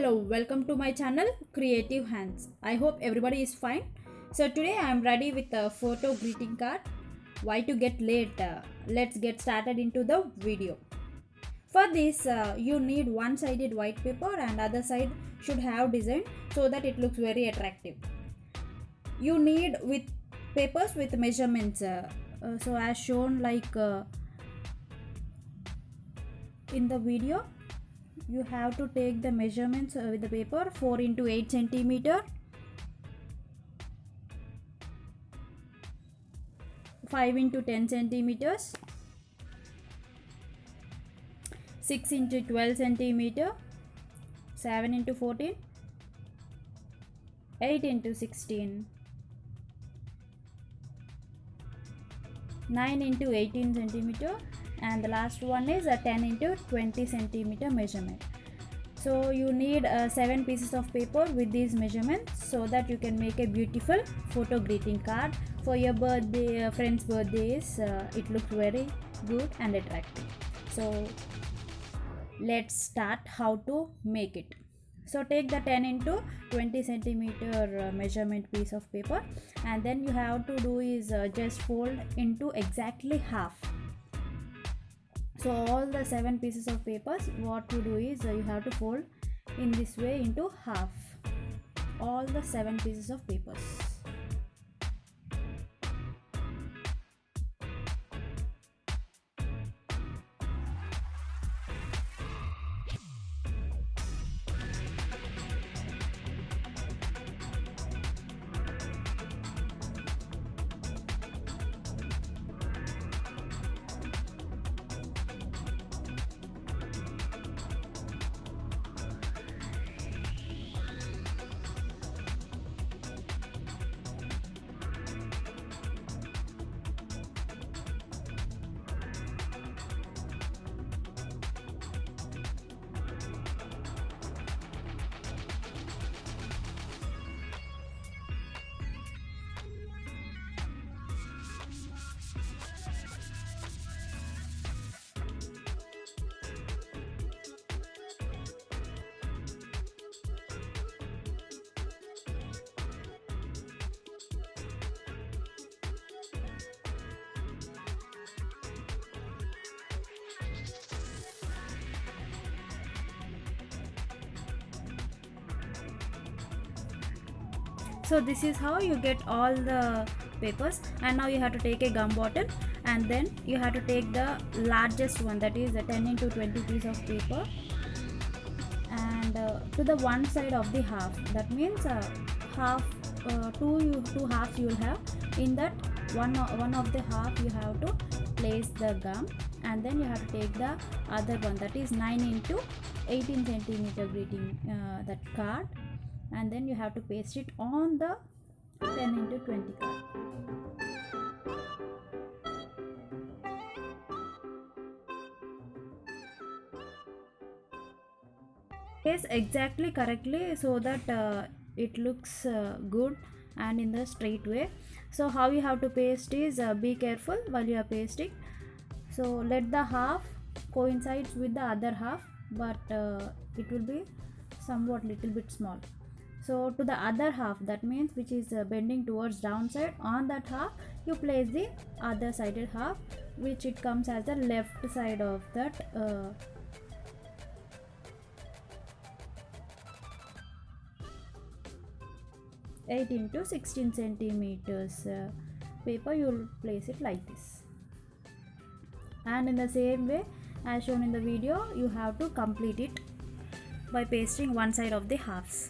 Hello, welcome to my channel Creative Hands. I hope everybody is fine. So today I am ready with a photo greeting card. Why to get late? Let's get started into the video. For this you need one-sided white paper and other side should have design so that it looks very attractive. You need with papers with measurements. So as shown in the video, you have to take the measurements with the paper 4 into 8 centimeter, 5 into 10 centimeters, 6 into 12 centimeter, 7 into 14, 8 into 16, 9 into 18 centimeter, and the last one is a 10 into 20 centimeter measurement. So you need 7 pieces of paper with these measurements so that you can make a beautiful photo greeting card for your birthday, friends' birthdays. It looks very good and attractive. So let's start how to make it. So take the 10 into 20 centimeter measurement piece of paper, and then you have to do is just fold into exactly half. So all the 7 pieces of papers, what to do is you have to fold in this way into half, all the 7 pieces of papers. So this is how you get all the papers, and now you have to take a gum bottle, and then you have to take the largest one, that is the 10 into 20 piece of paper, and to the one side of the half. That means half, two halves you will have. In that one of the half you have to place the gum, and then you have to take the other one, that is 9 into 18 centimeter greeting that card, and then you have to paste it on the 10 into 20 card. Place exactly correctly so that it looks good and in the straight way. So how you have to paste is be careful while you are pasting. So let the half coincides with the other half, but it will be somewhat little bit small. So to the other half, that means which is bending towards downside, on that half you place the other sided half, which it comes as the left side of that 8 into 16 centimeters paper. You will place it like this, and in the same way as shown in the video, you have to complete it by pasting one side of the halves.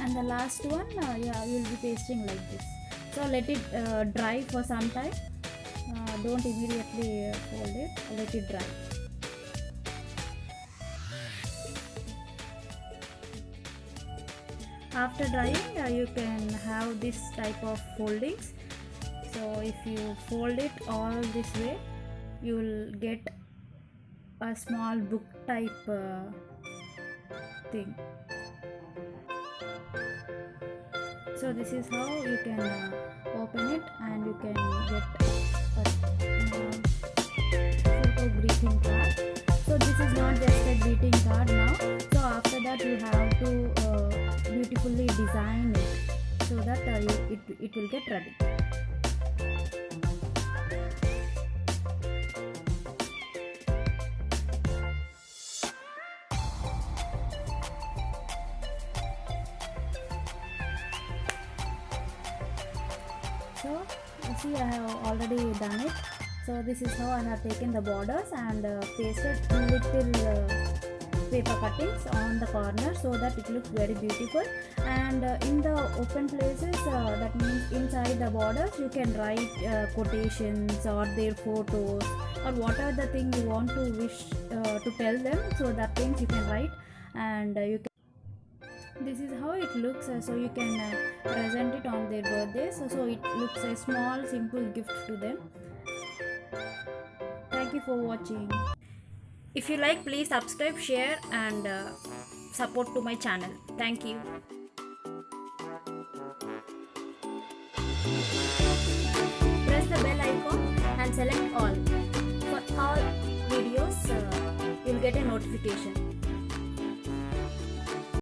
and the last one yeah, you will be pasting like this. So let it dry for some time. Don't immediately fold it, let it dry. After drying you can have this type of foldings. So if you fold it all this way, you will get a small book type thing. So this is how you can open it, and you can get a photo greeting card. So this is not just a greeting card now. So after that you have to beautifully design it so that it will get ready. So you see I have already done it. So this is how I have taken the borders and pasted little paper cuttings on the corner so that it looks very beautiful. And in the open places, that means inside the borders, you can write quotations or their photos or whatever the thing you want to wish to tell them. So that things you can write, and you can. This is how it looks, so you can present it on their birthdays. So it looks a small simple gift to them. Thank you for watching. If you like, please subscribe, share and support to my channel. Thank you. Press the bell icon and select all. For all videos, you'll get a notification.